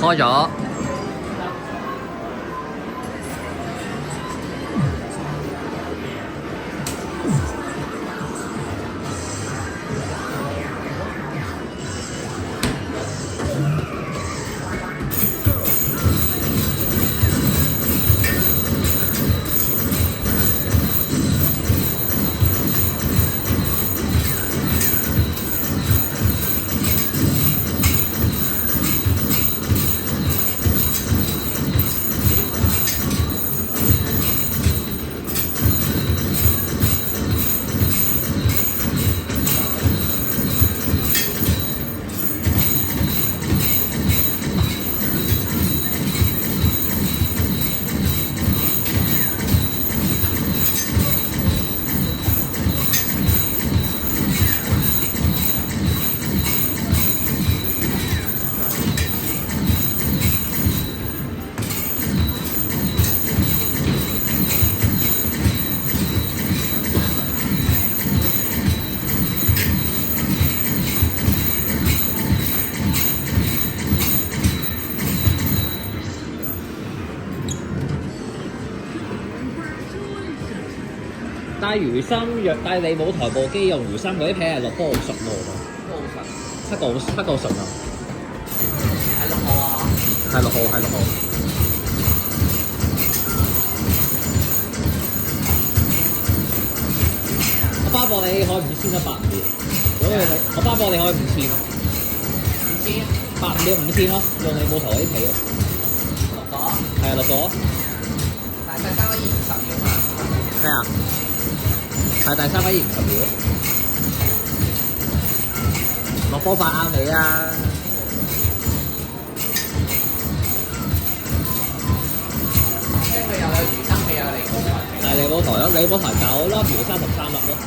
開咗。帶魚生若帶你舞台部機用魚生嗰啲皮係落多好順喎，七個順啊！係6號啊！係6號，係6號。我包博你可以5000啊，8秒。如果我包博你可以5000咯，8秒5000咯，用你舞台嗰啲皮咯。落咗。係啊，落咗。但係大家可以20秒嘛？咩啊？係第3位20秒。落波法啱你啊！即係佢又有魚生，佢又有利舞台。係利舞台咯，利舞台9粒，魚33粒咯。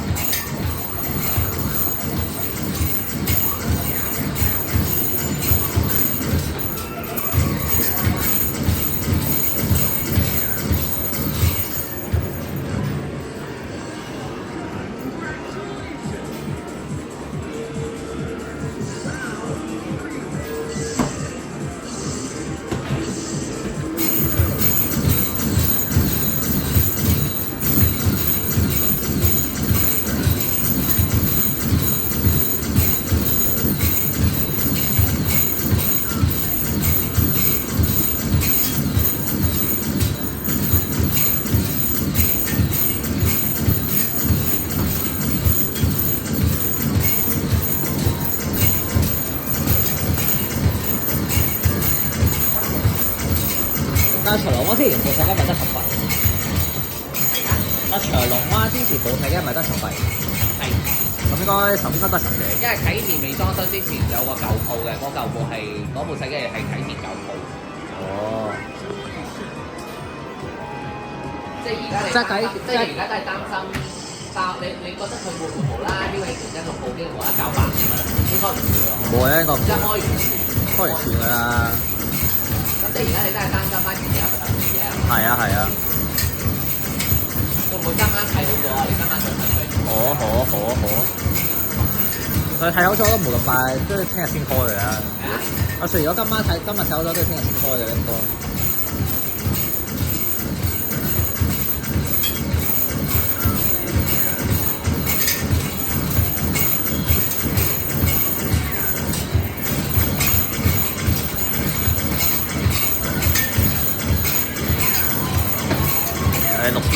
但係長龍灣之前報睇嘅咪得10幣。長龍灣之前報睇嘅咪得10幣。係。咁應該得10幾。因為啟田未裝修之前有個舊鋪嘅，嗰舊鋪係嗰部洗機係啟田舊鋪。哦。即係而家你即係而家都係擔心爆，你覺得佢會唔會無啦啦呢個係6部機無啦啦搞8年啊？應該唔會喎。冇啊，應該唔會。一開完算㗎啦。咁即係而家你都係擔心翻原因係咪特別啫？係啊係啊。會唔會今晚睇好咗啊？你今晚想睇佢？好。佢睇好咗都冇咁快，都要聽日先開嘅啦。我除咗今日睇好咗，都要聽日先開嘅應該。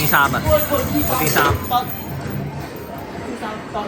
6300啊，6300。